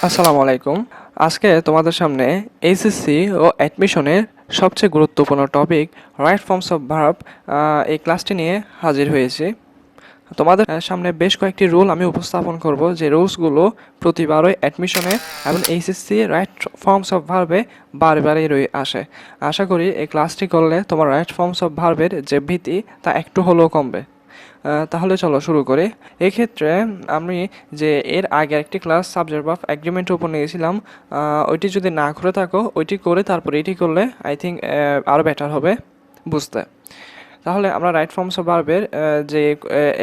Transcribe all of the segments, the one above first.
আসসালামু আলাইকুম। আজকে তোমাদের সামনে এইচএসসি ও অ্যাডমিশনের সবচেয়ে গুরুত্বপূর্ণ topic right forms of verb এই ক্লাসটি নিয়ে হাজির হয়েছি। তোমাদের সামনে বেশ কয়েকটি রুল আমি উপস্থাপন করব, যে রুলসগুলো প্রতিবারই অ্যাডমিশনে এবং এইচএসসি রাইট ফর্মস অফ ভার্বে বারবারই আসে। আশা করি এই ক্লাসটি করলে তোমার রাইট ফর্মস অফ ভার্বের যে ভীতি তা একটু হলেও কমবে। তাহলে চলো শুরু করি। এক্ষেত্রে আমি যে এর আগে একটি ক্লাস সাবজেক্ট অফ এগ্রিমেন্টের উপর নিয়েছিলাম, ওইটি যদি না করে থাকো ওইটি করে তারপর এটি করলে আই থিঙ্ক আরও বেটার হবে বুঝতে। তাহলে আমরা রাইট ফর্মস অফ ভার্বের যে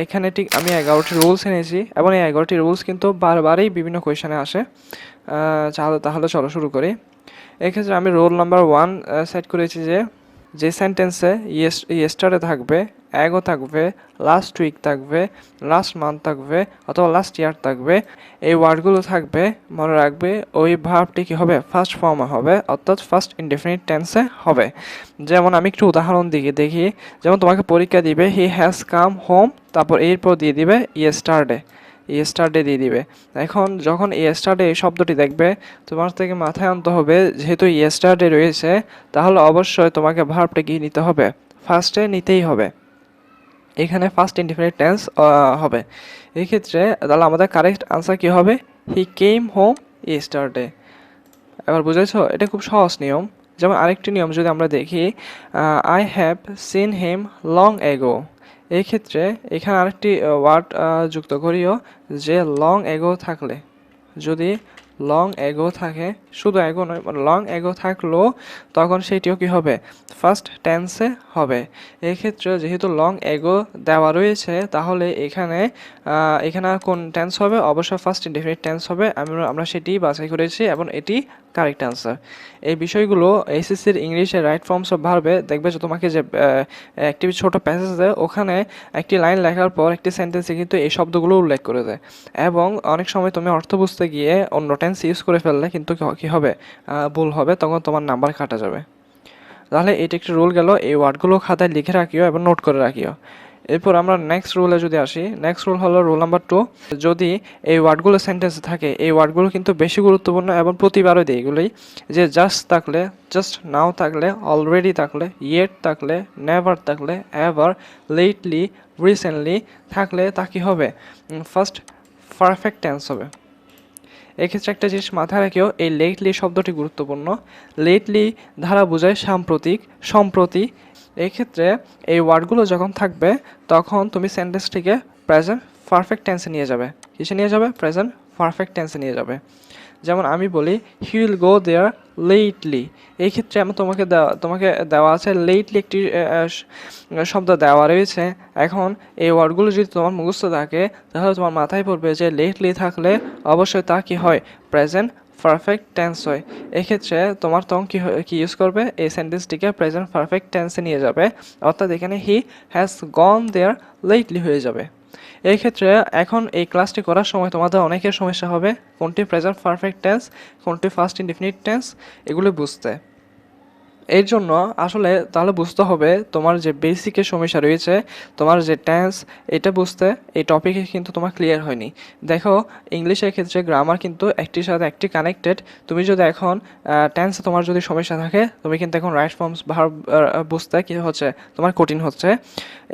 এখানে ঠিক আমি 11টি রুলস এনেছি এবং এই 11টি রুলস কিন্তু বারবারই বিভিন্ন কোয়েশনে আসে। তাহলে চলো শুরু করি। এক্ষেত্রে আমি রোল নাম্বার 1 সেট করেছি যে সেন্টেন্সে ইয়েস্টারডে থাকবে, অ্যাগো থাকবে, লাস্ট উইক থাকবে, লাস্ট মান্থ থাকবে অথবা লাস্ট ইয়ার থাকবে, এই ওয়ার্ডগুলো থাকবে, মনে রাখবে ওই ভার্বটি কী হবে, ফার্স্ট ফর্মে হবে, অর্থাৎ ফার্স্ট ইনডেফিনিট টেন্সে হবে। যেমন আমি একটু উদাহরণ দিকে দেখি, যেমন তোমাকে পরীক্ষা দিবে হি হ্যাজ কাম হোম, তারপর এরপর দিয়ে দিবে ইয়েস্টারডে দিয়ে দিবে। এখন যখন ইয়েস্টারডে এই শব্দটি দেখবে, তোমার থেকে মাথায় আনতে হবে যেহেতু ইয়েস্টারডে রয়েছে তাহলে অবশ্যই তোমাকে ভার্বটা কি নিতে হবে, ফার্স্টে নিতেই হবে। এখানে ফার্স্ট ইনডিফিনিট টেন্স হবে। এই ক্ষেত্রে তাহলে আমাদের কারেক্ট আনসার কি হবে, হি কেম হোম ইয়েস্টারডে। এবার বুঝেছো, এটা খুব সহজ নিয়ম। যেমন আরেকটি নিয়ম যদি আমরা দেখি, I have seen him long ago. এই ক্ষেত্রে এখানে আরেকটি ওয়ার্ড যুক্ত করিও, যে লং এগো থাকলে, যদি লং এগো থাকে, শুধু এগো নয় লং এগো থাকলেও তখন সেটিও কি হবে, ফার্স্ট টেন্সে হবে। এক্ষেত্রে যেহেতু লং এগো দেওয়া রয়েছে তাহলে এখানে আর কোন টেন্স হবে, অবশ্যই ফার্স্ট ইনডেফিনিট টেন্স হবে। আমরা সেটি বাছাই করেছি এবং এটি কারেক্ট অ্যান্সার। এই বিষয়গুলো এসএসসির ইংলিশের রাইট ফর্মস অফ ভার্বে দেখবে যে তোমাকে যে একটি ছোট প্যাসেজ দেয়, ওখানে একটি লাইন লেখার পর একটি সেন্টেন্সে কিন্তু এই শব্দগুলো উল্লেখ করে দেয়, এবং অনেক সময় তুমি অর্থ বুঝতে গিয়ে অন্য টেন্স ইউজ করে ফেললে কিন্তু কী হবে, ভুল হবে, তখন তোমার নাম্বার কাটা যাবে। তাহলে এটি একটি রুল গেল, এই ওয়ার্ডগুলো খাতায় লিখে রাখিও এবং নোট করে রাখিও। এরপর আমরা নেক্সট রুলে যদি আসি, নেক্সট রুল হলো রুল নাম্বার 2। যদি এই ওয়ার্ডগুলো সেন্টেন্সে থাকে, এই ওয়ার্ডগুলো কিন্তু বেশি গুরুত্বপূর্ণ এবং প্রতিবারও দেয় এগুলোই, যে জাস্ট থাকলে, জাস্ট নাও থাকলে, অলরেডি থাকলে, ইয়েট থাকলে, নেভার থাকলে, এভার, লেটলি, রিসেন্টলি থাকলে তা কী হবে, ফার্স্ট পারফেক্ট টেন্স হবে। এক্ষেত্রে একটা জিনিস মাথায় রাখিও, এই লেটলি শব্দটি গুরুত্বপূর্ণ। লেটলি দ্বারা বোঝায় সাম্প্রতিক, সম্প্রতি। এক্ষেত্রে এই ওয়ার্ডগুলো যখন থাকবে তখন তুমি সেন্টেন্সটিকে প্রেজেন্ট পারফেক্ট টেন্সে নিয়ে যাবে। কিসে নিয়ে যাবে, প্রেজেন্ট পারফেক্ট টেন্সে নিয়ে যাবে। যেমন আমি বলি he will go there lately. এই ক্ষেত্রে আমি তোমাকে দেওয়া আছে লেটলি, একটি শব্দ দেওয়া রয়েছে। এখন এই ওয়ার্ডগুলো যদি তোমার মুখস্থ থাকে তাহলে তোমার মাথায় পড়বে যে লেটলি থাকলে অবশ্যই তা কি হয়, প্রেজেন্ট পারফেক্ট টেন্স হয়। এক্ষেত্রে তোমার তখন কি ইউজ করবে, এই সেন্টেন্সটিকে প্রেজেন্ট পারফেক্ট টেন্সে নিয়ে যাবে, অর্থাৎ এখানে he has gone there lately হয়ে যাবে। এই ক্ষেত্রে এখন এই ক্লাসটি করার সময় তোমাদের অনেকের সমস্যা হবে কোনটি প্রেজেন্ট পারফেক্ট টেন্স, কোনটি ফার্স্ট ইনডিফিনিট টেন্স, এগুলো বুঝতে। এর জন্য আসলে তাহলে বুঝতে হবে তোমার যে বেসিকের সমস্যা রয়েছে, তোমার যে টেন্স, এটা বুঝতে এই টপিকে কিন্তু তোমার ক্লিয়ার হয়নি। দেখো ইংলিশের ক্ষেত্রে গ্রামার কিন্তু একটির সাথে একটি কানেক্টেড। তুমি যদি এখন টেন্সে তোমার যদি সমস্যা থাকে, তুমি কিন্তু এখন রাইট ফর্মস ভার্ব বুঝতে কি হচ্ছে, তোমার কঠিন হচ্ছে।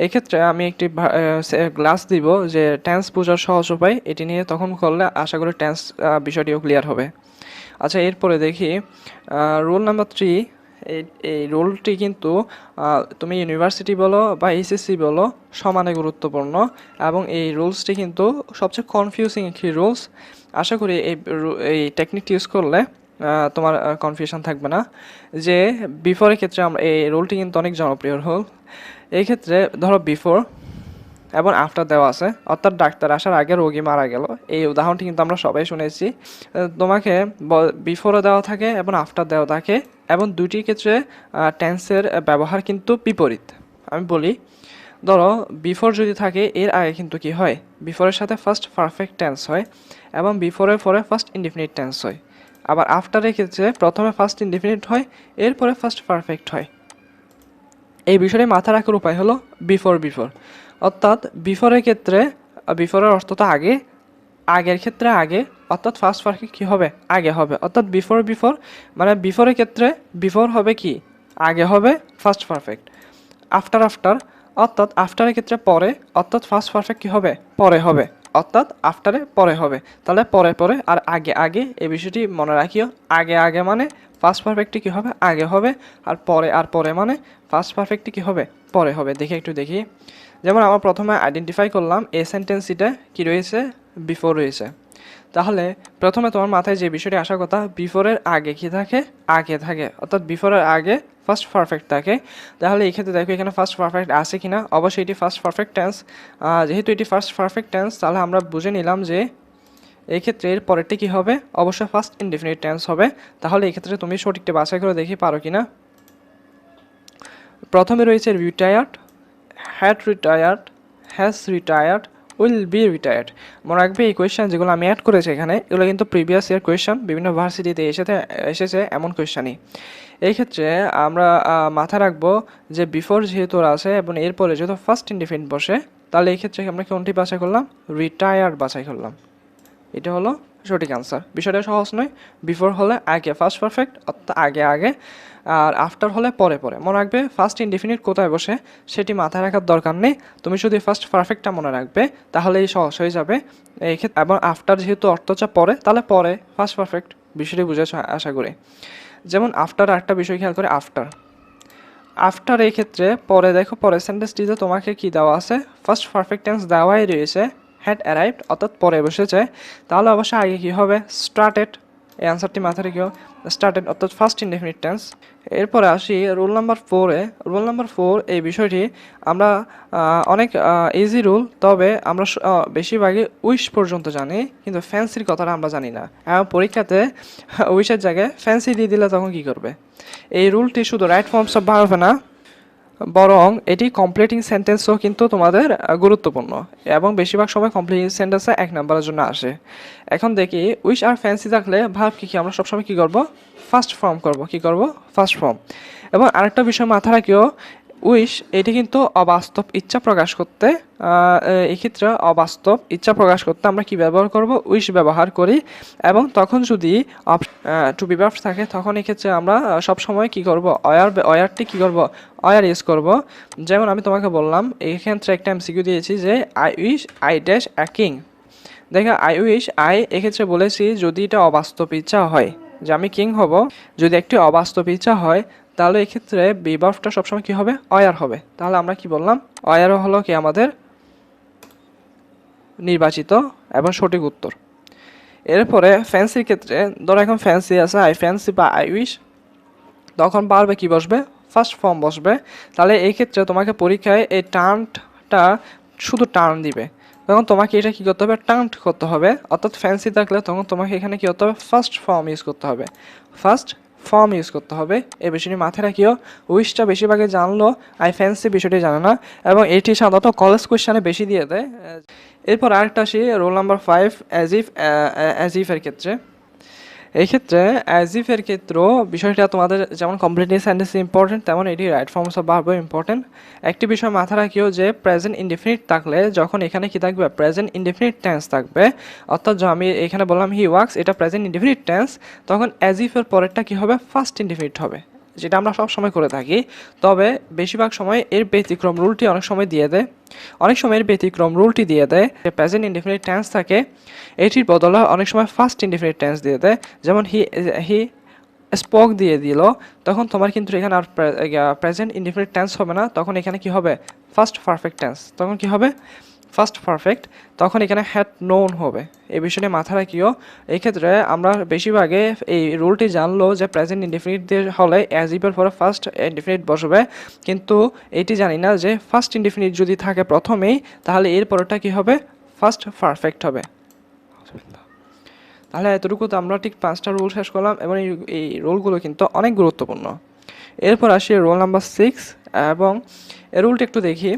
এক্ষেত্রে আমি একটি ক্লাস দিব যে টেন্স বোঝার সহজ উপায়, এটি নিয়ে তখন করলে আশা করি টেন্স বিষয়টিও ক্লিয়ার হবে। আচ্ছা, এরপরে দেখি রুল নাম্বার 3। এই রুলটি কিন্তু তুমি ইউনিভার্সিটি বলো বা এইচএসসি বলো সমানে গুরুত্বপূর্ণ, এবং এই রুলসটি কিন্তু সবচেয়ে কনফিউজিং একটি রুলস। আশা করি এই টেকনিকটি ইউজ করলে তোমার কনফিউশন থাকবে না। যে বিফোরের ক্ষেত্রে আমরা এই রুলটি কিন্তু অনেক জনপ্রিয় রুল। এই ক্ষেত্রে ধরো বিফোর এবং আফটার দেওয়া আছে, অর্থাৎ ডাক্তার আসার আগে রোগী মারা গেল, এই উদাহরণটি কিন্তু আমরা সবাই শুনেছি। তোমাকে বিফোরও দেওয়া থাকে এবং আফটার দেওয়া থাকে, এবং দুইটির ক্ষেত্রে টেন্সের ব্যবহার কিন্তু বিপরীত। আমি বলি, ধরো বিফোর যদি থাকে এর আগে কিন্তু কি হয়, বিফোরের সাথে ফার্স্ট পারফেক্ট টেন্স হয় এবং বিফোরের পরে ফার্স্ট ইনডিফিনিট টেন্স হয়। আবার আফটারের ক্ষেত্রে প্রথমে ফার্স্ট ইনডিফিনিট হয়, এরপরে ফার্স্ট পারফেক্ট হয়। এই বিষয়টি মাথা রাখার উপায় হলো বিফোর, অর্থাৎ বিফোরের ক্ষেত্রে বিফোরের অর্থ তো আগে, আগের ক্ষেত্রে আগে, অর্থাৎ ফার্স্ট পারফেক্ট কী হবে, আগে হবে। অর্থাৎ বিফোর বিফোর মানে বিফোরের ক্ষেত্রে বিফোর হবে কি, আগে হবে ফার্স্ট পারফেক্ট। আফটার আফটার অর্থাৎ আফটারের ক্ষেত্রে পরে, অর্থাৎ ফার্স্ট পারফেক্ট কী হবে, পরে হবে। অর্থাৎ আফটারে পরে হবে, তাহলে পরে পরে আর আগে আগে এই বিষয়টি মনে রাখিও। আগে আগে মানে ফার্স্ট পারফেক্টটি কী হবে, আগে হবে। আর পরে মানে ফার্স্ট পারফেক্টটি কী হবে, পরে হবে। দেখি একটু দেখি। যেমন আমরা প্রথমে আইডেন্টিফাই করলাম এই সেন্টেন্সটিতে কী রয়েছে, বিফোর রয়েছে। তাহলে প্রথমে তোমার মাথায় যে বিষয়টি আসার কথা, বিফোরের আগে কী থাকে, আগে থাকে। অর্থাৎ বিফোরের আগে ফার্স্ট পারফেক্ট থাকে। তাহলে এই ক্ষেত্রে দেখো এখানে ফার্স্ট পারফেক্ট আছে কিনা, অবশ্যই এটি ফার্স্ট পারফেক্ট টেন্স। যেহেতু এটি ফার্স্ট পারফেক্ট টেন্স, তাহলে আমরা বুঝে নিলাম যে এই ক্ষেত্রে এর পরেরটি কী হবে, অবশ্যই ফার্স্ট ইনডেফিনিট টেন্স হবে। তাহলে এই ক্ষেত্রে তুমি সঠিকটা বাছাই করে দেখি পারো কিনা। প্রথমে রয়েছে retired, had retired, has retired, will be retired. মনে রাখবে এই কোয়েশ্চেন যেগুলো আমি অ্যাড করেছি এখানে, এগুলো কিন্তু প্রিভিয়াস ইয়ার কোয়েশ্চেন, বিভিন্ন ভার্সিটিতে এসেছে এমন কোয়েশ্চেনই। এই ক্ষেত্রে আমরা মাথায় রাখবো যে বিফোর যেহেতু আছে এবং এরপরে যেহেতু ফার্স্ট ইনডিফিনিট বসে, তাহলে এই ক্ষেত্রে আমরা কোনটি বাছাই করলাম, রিটায়ার্ড বাছাই করলাম। এটা হলো সঠিক আনসার। বিষয়টা সহজ নয়। বিফোর হলে আগে ফার্স্ট পারফেক্ট, অর্থাৎ আগে আগে, আর আফটার হলে পরে পরে। মনে রাখবে ফার্স্ট ইনডিফিনিট কোথায় বসে সেটি মাথায় রাখার দরকার নেই, তুমি শুধু ফার্স্ট পারফেক্টটা মনে রাখবে তাহলেই সহজ হয়ে যাবে এই ক্ষেত্রে। এবং আফটার যেহেতু অর্থটা পরে, তাহলে পরে ফার্স্ট পারফেক্ট, বিষয়টি বুঝেছ আশা করি। যেমন আফটার একটা বিষয় খেয়াল করে, আফটার আফটার এই ক্ষেত্রে পরে দেখো পরের সেন্টেন্সটিতে তোমাকে কি দেওয়া আছে, ফার্স্ট পারফেক্ট টেন্স দেওয়াই রয়েছে, হ্যাড অ্যারাইভড, অর্থাৎ পরে বসেছে। তাহলে অবশ্যই আগে কী হবে, স্টার্টেড। এই অ্যান্সারটি মাথায় রেখেও, স্টার্টেড অর্থাৎ ফার্স্ট ইনডেফিনিট টেন্স। এরপরে আসি রুল নাম্বার 4-এ। রুল নাম্বার 4 এই বিষয়টি আমরা অনেক ইজি রুল, তবে আমরা বেশিরভাগই উইশ পর্যন্ত জানি, কিন্তু ফ্যান্সির কথাটা আমরা জানি না। পরীক্ষাতে উইশের জায়গায় ফ্যান্সি দিয়ে দিলে তখন কী করবে। এই রুলটি শুধু রাইট ফর্মস অফ ভার্ব না, বরং এটি কমপ্লিটিং সেন্টেন্সও কিন্তু তোমাদের গুরুত্বপূর্ণ, এবং বেশিরভাগ সময় কমপ্লিটিং সেন্টেন্সে 1 নাম্বারের জন্য আসে। এখন দেখি উইশ আর ফ্যান্সি থাকলে ভার্ব কী আমরা সবসময় কী করব, ফার্স্ট ফর্ম করব। কী করব, ফার্স্ট ফর্ম। এবং আরেকটা বিষয় মাথায় রাখিও, উইশ এটি কিন্তু অবাস্তব ইচ্ছা প্রকাশ করতে, এক্ষেত্রে অবাস্তব ইচ্ছা প্রকাশ করতে আমরা কি ব্যবহার করব, উইশ ব্যবহার করি। এবং তখন যদি টু বি ভার্ব থাকে, তখন এক্ষেত্রে আমরা সবসময় কি করব, অয়ারটি কি করব, অয়ার ইউজ করব। যেমন আমি তোমাকে বললাম এই ক্ষেত্রে একটা এমসিকিউ দিয়েছি যে I wish I dash a king. দেখো আই উইশ আই এক্ষেত্রে বলেছি যদি এটা অবাস্তব ইচ্ছা হয় যে আমি কিং হব, যদি একটি অবাস্তব ইচ্ছা হয়, তাহলে এক্ষেত্রে বি ভার্বটা সবসময় কী হবে, অয়ার হবে। তাহলে আমরা কি বললাম, অয়ারও হলো কি আমাদের নির্বাচিত এবং সঠিক উত্তর। এরপরে ফ্যান্সির ক্ষেত্রে ধরো এখন ফ্যান্সি আছে, আই ফ্যান্সি বা আই উইশ, তখন পারবে কি বসবে, ফার্স্ট ফর্ম বসবে। তাহলে এই ক্ষেত্রে তোমাকে পরীক্ষায় এই টার্নটা শুধু টার্ন দিবে, তখন তোমাকে এটা কী করতে হবে, টার্ন করতে হবে। অর্থাৎ ফ্যান্সি থাকলে তখন তোমাকে এখানে কী করতে হবে, ফার্স্ট ফর্ম ইউজ করতে হবে, ফার্স্ট ফর্ম ইউজ করতে হবে। এই বিষয়টি মাথায় রাখিও। উইশটা বেশিরভাগে জানলো, আই ফ্যান্সি বিষয়টি জানে না, এবং এটি সাধারণত কলেজ কোয়েশ্চানে বেশি দিয়ে দেয়। এরপর আরেকটা আসি রোল নাম্বার 5, অ্যাজ ইফের ক্ষেত্রে। এই ক্ষেত্রে অ্যাজ ইফের ক্ষেত্রেও বিষয়টা তোমাদের যেমন কমপ্লিটলি সেন্টেন্স ইম্পর্টেন্ট, তেমন এটি রাইট ফর্মস অফ ভার্বও ইম্পর্টেন্ট। একটি বিষয় মাথা রাখিও যে প্রেজেন্ট ইনডেফিনিট থাকলে যখন এখানে কি থাকবে, প্রেজেন্ট ইনডেফিনিট টেন্স থাকবে। অর্থাৎ আমি এখানে বললাম হি ওয়ার্কস, এটা প্রেজেন্ট ইনডেফিনিট টেন্স, তখন অ্যাজ ইফের পরেরটা কী হবে, ফার্স্ট ইনডেফিনিট হবে, যেটা আমরা সব সময় করে থাকি। তবে বেশিরভাগ সময় এর ব্যতিক্রম রুলটি অনেক সময় দিয়ে দেয়, অনেক সময় এর ব্যতিক্রম রুলটি দিয়ে দেয় যে প্রেজেন্ট ইনডেফিনিট টেন্স থাকে, এটির বদলে অনেক সময় ফার্স্ট ইনডেফিনিট টেন্স দিয়ে দেয়। যেমন হি স্পোক দিয়ে দিল, তখন তোমার কিন্তু এখানে আর প্রেজেন্ট ইনডেফিনিট টেন্স হবে না, তখন এখানে কি হবে, ফার্স্ট পারফেক্ট টেন্স। তখন কি হবে, ফার্স্ট পারফেক্ট, তখন এখানে হ্যাড নোন হবে। এই বিষয়টি মাথায় রাখিও। এই ক্ষেত্রে আমরা বেশিরভাগে এই রুলটি জানলো যে প্রেজেন্ট ইনডেফিনিট দিয়ে হলে অ্যাজ ইফের পরে ফার্স্ট ইনডেফিনিট বসবে, কিন্তু এটি জানি না যে ফার্স্ট ইনডেফিনিট যদি থাকে প্রথমেই, তাহলে এর পরেরটা কী হবে, ফার্স্ট পারফেক্ট হবে। তাহলে এতটুকু তো আমরা ঠিক 5টা রুল শেষ করলাম, এবং এই রুলগুলো কিন্তু অনেক গুরুত্বপূর্ণ। এরপর আসি রোল নাম্বার 6, এবং এই রুলটি একটু দেখি।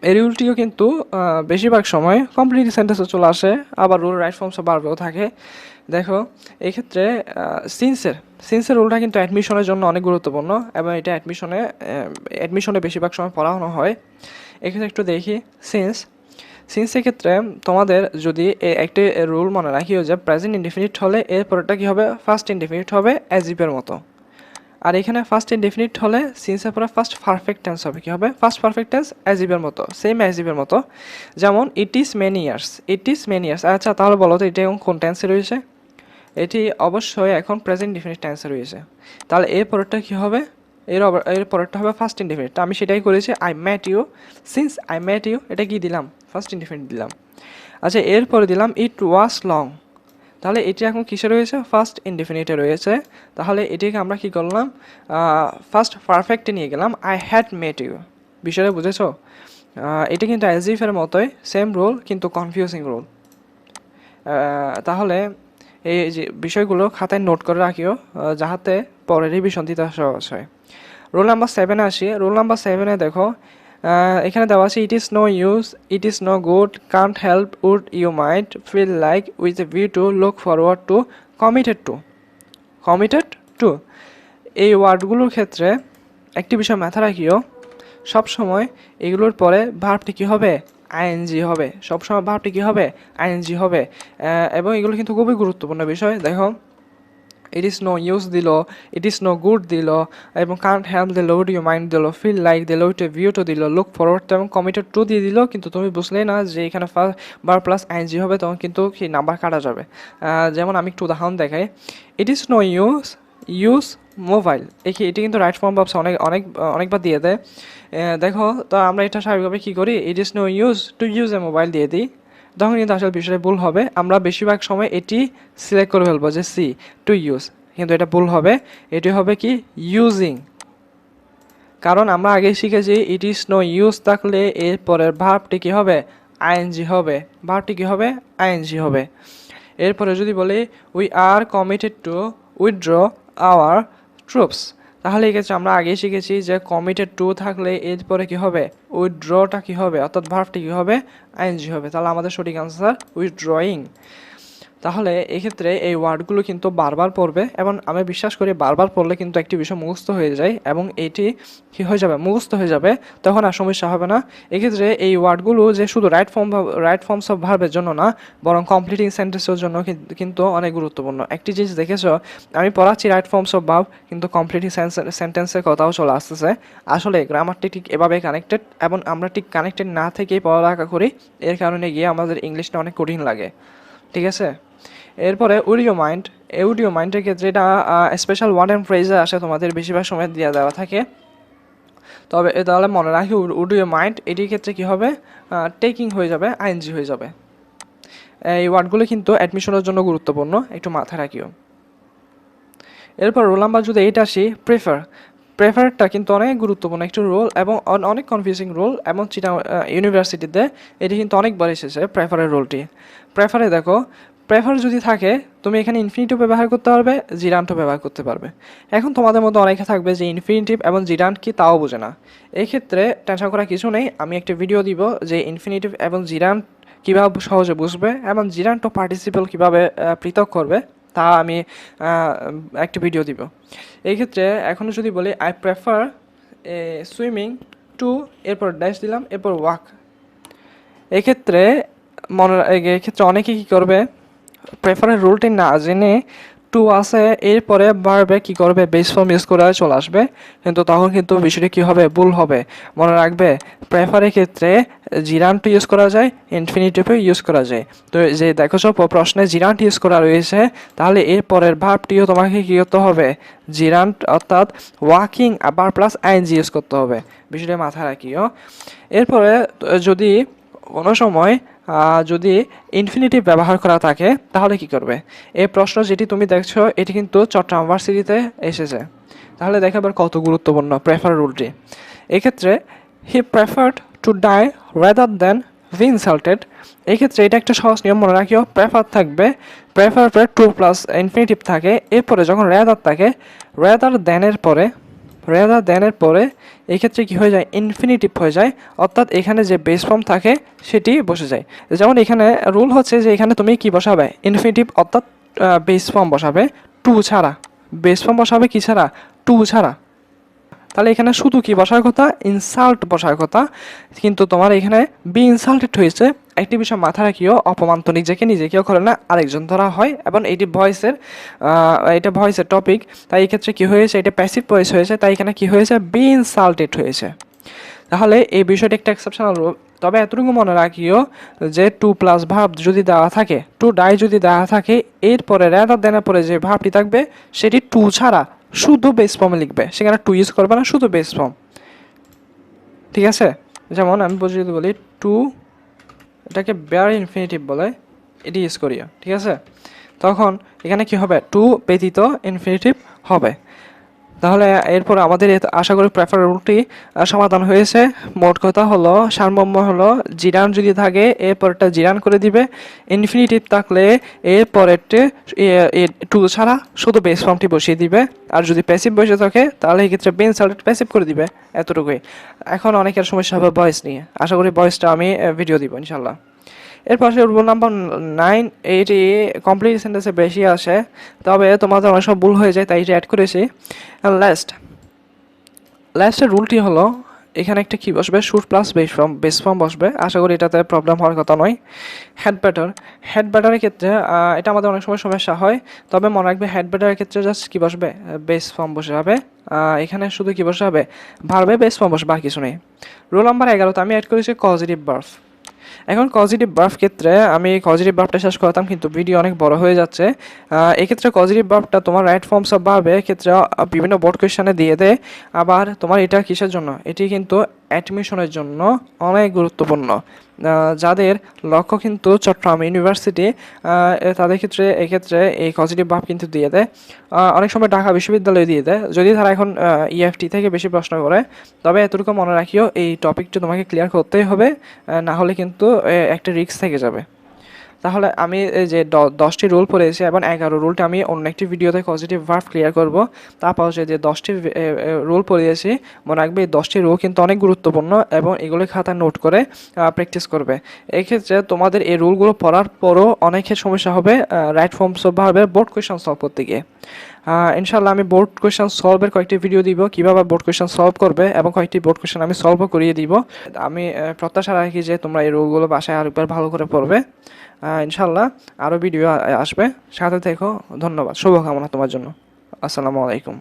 এই রুলটিও কিন্তু বেশিরভাগ সময় কমপ্লিট সেন্টেন্সে চলে আসে, আবার রুল রাইট ফর্মস অফ ভার্বও থাকে। দেখো এই ক্ষেত্রে সিন্সের রুলটা কিন্তু অ্যাডমিশনের জন্য অনেক গুরুত্বপূর্ণ, এবং এটা অ্যাডমিশনে বেশিরভাগ সময় পড়ানো হয়। এক্ষেত্রে একটু দেখি, সিন্সের ক্ষেত্রে তোমাদের যদি একটি রুল মনে রাখিও যে প্রেজেন্ট ইনডেফিনিট হলে এর পরেরটা কী হবে, ফার্স্ট ইনডেফিনিট হবে অ্যাজ ইফের মতো। আর এখানে ফার্স্ট ইনডেফিনিট হলে সিন্সের পরে ফার্স্ট পারফেক্ট টেন্স হবে, কী হবে, ফার্স্ট পারফেক্ট টেন্স অ্যাজ ইফের মতো, সেম অ্যাজ ইফের মতো। যেমন it is many years, it is many years. আচ্ছা তাহলে বলো তো এটা এখন কোন টেন্সে রয়েছে? এটি অবশ্যই এখন প্রেজেন্ট ইনডেফিনিট টেন্সে রয়েছে। তাহলে এর পরেরটা কী হবে, এর পরেরটা হবে ফার্স্ট ইনডেফিনিট। আমি সেটাই করেছি, I met you, since I met you এটা কি দিলাম, ফার্স্ট ইনডেফিনিট দিলাম। আচ্ছা এরপরে দিলাম ইট ওয়াজ লং, তাহলে এটি এখন কিসে রয়েছে, ফার্স্ট ইনডেফিনিটে রয়েছে। তাহলে এটিকে আমরা কি করলাম, ফার্স্ট পারফেক্টে নিয়ে গেলাম, আই হ্যাড মেট ইউ। বিষয়টা বুঝেছো? এটা কিন্তু অ্যাজ ইফের মতোই, সেম রুল কিন্তু কনফিউজিং রুল। তাহলে এই যে বিষয়গুলো খাতায় নোট করে রাখিও, যাহাতে পরে রিভিশন দিতে সহজ হয়। রোল নাম্বার 7-এ আসি। রোল নাম্বার 7-এ দেখো এখানে দেওয়া আছে it is no use, it is no good, can't help, would you might, feel like, with a view to, look forward to, committed to. Committed to এই ওয়ার্ডগুলোর ক্ষেত্রে একটি বিষয় মাথায় রাখিও, সবসময় এগুলোর পরে ভার্বটি কী হবে, আইএনজি হবে। সবসময় ভার্বটি কী হবে, আইএনজি হবে। এবং এগুলো কিন্তু খুবই গুরুত্বপূর্ণ বিষয়। দেখো ইট ইজ নো ইউজ দিল, ইট ইজ নো গুড দিল, এবং কান্ট হেল্প দিল, উড ইউ মাইন্ড দিল, ফিল লাইক দিল, উইথ এ ভিউ টু দিল, লুক ফরওয়ার্ড এবং কমিটেড টু দিয়ে দিল। কিন্তু তুমি বুঝলে না যে এখানে ভার্ব প্লাস আইএনজি হবে, তখন কিন্তু সেই নাম্বার কাটা যাবে। যেমন আমি একটু উদাহরণ দেখাই, it is no use use mobile, এটি কিন্তু রাইট ফর্ম ভার্বস অনেকবার দিয়ে দেয়। দেখো তো আমরা এটা স্বাভাবিকভাবে কী করি, it is no use to use a mobile দিয়ে দিই, তখন কিন্তু আসলে বিষয়টা ভুল হবে। আমরা বেশিরভাগ সময় এটি সিলেক্ট করে ফেলবো যে সি টু ইউজ, কিন্তু এটা ভুল হবে। এটি হবে কি ইউজিং, কারণ আমরা আগেই শিখেছি ইট ইজ নো ইউজ থাকলে এর পরের ভার্বটি কী হবে, আইএনজি হবে। ভার্বটি কী হবে, আইএনজি হবে। এরপরে যদি বলি we are committed to withdraw our troops, তাহলে এক্ষেত্রে আমরা আগেই শিখেছি যে কমিটেড টু থাকলে এরপরে কী হবে, উইথড্রটা কী হবে, অর্থাৎ ভার্বটি কী হবে, আইএনজি হবে। তাহলে আমাদের সঠিক আনসার উইথড্রয়িং। তাহলে এক্ষেত্রে এই ওয়ার্ডগুলো কিন্তু বারবার পড়বে, এবং আমি বিশ্বাস করি বারবার পড়লে কিন্তু একটি বিষয় মুখস্থ হয়ে যায়, এবং এটি কী হয়ে যাবে, মুখস্থ হয়ে যাবে, তখন আর সমস্যা হবে না। এক্ষেত্রে এই ওয়ার্ডগুলো যে শুধু রাইট ফর্মস অফ ভার্বের জন্য না, বরং কমপ্লিটিং সেন্টেন্সের জন্য কিন্তু অনেক গুরুত্বপূর্ণ। একটি জিনিস দেখেছ, আমি পড়াচ্ছি রাইট ফর্মস অফ ভার্ব, কিন্তু কমপ্লিটিং সেন্টেন্সের কথাও চলে আসতেছে। আসলে গ্রামারটি ঠিক এভাবে কানেক্টেড, এবং আমরা ঠিক কানেক্টেড না থেকেই পড়ালেখা করি, এর কারণে গিয়ে আমাদের ইংলিশটা অনেক কঠিন লাগে। ঠিক আছে, এরপরে উডিও মাইন্ড। এই উডিও মাইন্ডের ক্ষেত্রে এটা স্পেশাল ওয়ার্ড অ্যান্ড ফ্রেজে আসে, তোমাদের বেশিরভাগ সময় দেওয়া থাকে। তবে তাহলে মনে রাখি উডিও মাইন্ড এটির ক্ষেত্রে কী হবে, টেকিং হয়ে যাবে, আইএনজি হয়ে যাবে। এই ওয়ার্ডগুলো কিন্তু অ্যাডমিশনের জন্য গুরুত্বপূর্ণ, একটু মাথায় রাখিও। এরপর রোল নাম্বার যদি 8 আসি, প্রেফারটা কিন্তু অনেক গুরুত্বপূর্ণ একটি রোল, এবং অনেক কনফিউজিং রোল, এবং চিটাগং ইউনিভার্সিটিতে এটি কিন্তু অনেকবার এসেছে প্রেফারের রোলটি। প্রেফারে দেখো, প্রেফার যদি থাকে তুমি এখানে ইনফিনিটিভ ব্যবহার করতে পারবে, জিরান্টও ব্যবহার করতে পারবে। এখন তোমাদের মধ্যে অনেকে থাকবে যে ইনফিনিটিভ এবং জিরান্ট কি তাও বোঝে না। এই ক্ষেত্রে টেনশন করার কিছু নেই, আমি একটা ভিডিও দিব যে ইনফিনিটিভ এবং জিরান্ট কীভাবে সহজে বুঝবে, এবং জিরান্ট ও পার্টিসিপল কীভাবে পৃথক করবে, তা আমি একটা ভিডিও দিব। এই ক্ষেত্রে এখনও যদি বলি আই প্রেফার সুইমিং টু, এরপর ড্যাশ দিলাম, এরপর ওয়াক। এক্ষেত্রে এক্ষেত্রে অনেকে কী করবে, প্রেফারের রুলটি না জেনে টু আছে এরপরে ভার্বে কী করবে, বেস ফর্ম ইউজ করে চলে আসবে, কিন্তু তখন কিন্তু বিষয়টি কী হবে, ভুল হবে। মনে রাখবে প্রেফারের ক্ষেত্রে জিরান্ট ইউজ করা যায়, ইনফিনিটিভও ইউজ করা যায়। তো যে দেখো সব প্রশ্নে জিরান্ট ইউজ করা রয়েছে, তাহলে এর পরের ভার্বটিও তোমাকে কী করতে হবে, জিরান্ট অর্থাৎ ওয়াকিং আবার প্লাস আইএনজি ইউজ করতে হবে। বিষয়টা মাথায় রাখিও। এরপরে যদি কোনো সময় যদি ইনফিনিটিভ ব্যবহার করা থাকে তাহলে কি করবে, এই প্রশ্ন যেটি তুমি দেখছো এটি কিন্তু চট্টগ্রাম ইউনিভার্সিটিতে এসেছে। তাহলে দেখো এবার কত গুরুত্বপূর্ণ প্রেফার রুলটি। এক্ষেত্রে he preferred to die rather than be insulted. এক্ষেত্রে এটা একটা সহজ নিয়ম মনে রাখিও, প্রেফার থাকবে, প্রেফার পরে টু প্লাস ইনফিনিটিভ থাকে, এরপরে যখন রাদার থাকে, রাদার দ্যানের পরে এই ক্ষেত্রে কী হয়ে যায়, ইনফিনিটিভ হয়ে যায়, অর্থাৎ এখানে যে বেস ফর্ম থাকে সেটি বসে যায়। যেমন এখানে রুল হচ্ছে যে এখানে তুমি কি বসাবে, ইনফিনিটিভ অর্থাৎ বেস ফর্ম বসাবে টু ছাড়া, বেস ফর্ম বসাবে কি ছাড়া, টু ছাড়া। তাহলে এখানে শুধু কি বসার কথা, ইনসাল্ট বসার কথা, কিন্তু তোমার এখানে বি ইনসাল্টেড হয়েছে। একটি বিষয় মাথা রাখিও, অপমান তো নিজে কেউ করে না, আরেকজন ধরা হয়, এবং এটি এটা ভয়েসের টপিক, তাই এই ক্ষেত্রে কি হয়েছে, এটা প্যাসিভ ভয়েস হয়েছে, তাই এখানে কি হয়েছে, বি ইনসাল্টেড হয়েছে। তাহলে এই বিষয়টা একটা এক্সেপশনাল রুল। তবে এতটুকু মনে রাখিও যে টু প্লাস ভার্ব যদি দেওয়া থাকে, টু ডাই যদি দেওয়া থাকে, এরপরে র্যাদার দেনের পরে যে ভার্বটি থাকবে সেটি টু ছাড়া শুধু বেস ফর্মে লিখবে, সেখানে টু ইউজ করবে না, শুধু বেস ফর্ম। ঠিক আছে, যেমন আমি যদি বলি টু, এটাকে বেয়ার ইনফিনিটিভ বলে, এটি ইউজ করিও। ঠিক আছে, তখন এখানে কি হবে, টু ব্যতীত ইনফিনিটিভ হবে। তাহলে এরপর আমাদের আশা করি প্রেফার রুলটি সমাধান হয়েছে। মোট কথা হলো, সারমর্ম হলো, জিরান যদি থাকে এরপরটা জিরান করে দিবে, ইনফিনিটিভ থাকলে এরপরেরটি টু ছাড়া শুধু বেস ফর্মটি বসিয়ে দিবে, আর যদি প্যাসিভ বসে থাকে তাহলে এক্ষেত্রে বেন সাল্টেড প্যাসিভ করে দিবে। এতটুকুই। এখন অনেকের সমস্যা হবে ভয়েস নিয়ে, আশা করি ভয়েসটা আমি ভিডিও দিব ইনশাল্লাহ। এরপর রুল নাম্বার 9, এইটি কমপ্লিট সেন্টেন্সে বেশি আসে, তবে তোমাদের অনেক সব ভুল হয়ে যায়, তাই এটা অ্যাড করেছি। লাস্টের রুলটি হলো, এখানে একটা কি বসবে, শুড প্লাস বেস ফর্ম বসবে। আশা করি এটাতে প্রবলেম হওয়ার কথা নয়। হেড ব্যাটারের ক্ষেত্রে এটা আমাদের অনেক সময় সমস্যা হয়, তবে মনে রাখবে হেড ব্যাটারের ক্ষেত্রে জাস্ট কি বসবে, বেস ফর্ম বসে যাবে। এখানে শুধু কি বসে হবে, ভার্বে বেস ফর্ম বসবে, আর কিছু নেই। রুল নাম্বার 11তে আমি অ্যাড করেছি কজিটিভ ভার্ব। এখন পজিটিভ ভার্ব ক্ষেত্রে আমি পজিটিভ ভার্বটা শেষ করতাম, কিন্তু ভিডিও অনেক বড় হয়ে যাচ্ছে। এক্ষেত্রে পজিটিভ ভার্বটা তোমার রাইট ফর্মস অফ ভার্বের ক্ষেত্রে বিভিন্ন বোর্ড কোয়েশ্চনে দিয়ে দেয়। আবার তোমার এটা কিসের জন্য, এটি কিন্তু অ্যাডমিশনের জন্য অনেক গুরুত্বপূর্ণ। যাদের লক্ষ্য কিন্তু চট্টগ্রাম ইউনিভার্সিটি, তাদের ক্ষেত্রে এক্ষেত্রে এই পজিটিভ ভার্ব কিন্তু দিয়ে দেয়। অনেক সময় ঢাকা বিশ্ববিদ্যালয়ে দিয়ে দেয়, যদি তারা এখন ইএফটি থেকে বেশি প্রশ্ন করে। তবে এতটুকু মনে রাখিও, এই টপিকটা তোমাকে ক্লিয়ার করতেই হবে, না হলে কিন্তু একটা রিস্ক থেকে যাবে। তাহলে আমি এই যে 10টি রুল পড়েছি, এবং 11 রুলটা আমি অন্য একটি ভিডিওতে পজিটিভ ভার্ব ক্লিয়ার করব। তারপর হচ্ছে যে 10টি রুল পড়িয়েছি, মনে রাখবে এই 10টি রুল কিন্তু অনেক গুরুত্বপূর্ণ, এবং এগুলো খাতায় নোট করে প্র্যাকটিস করবে। এক্ষেত্রে তোমাদের এই রুলগুলো পড়ার পরও অনেকের সমস্যা হবে রাইট ফর্মস অফ ভার্বের বোর্ড কোয়েশ্চন সলভ করতে গিয়ে। ইনশাল্লাহ আমি বোর্ড কোয়েশ্চন সলভের কয়েকটি ভিডিও দিব, কীভাবে বোর্ড কোয়েশ্চন সলভ করবে, এবং কয়েকটি বোর্ড কোয়েশ্চন আমি সলভও করিয়ে দিব। আমি প্রত্যাশা রাখি যে তোমরা এই রুলগুলো বাসায় আরেকবার ভালো করে পড়বে। ইনশাল্লাহ আরও ভিডিও আসবে, সাথে থেকো। ধন্যবাদ, শুভকামনা তোমার জন্য। আসসালামু আলাইকুম।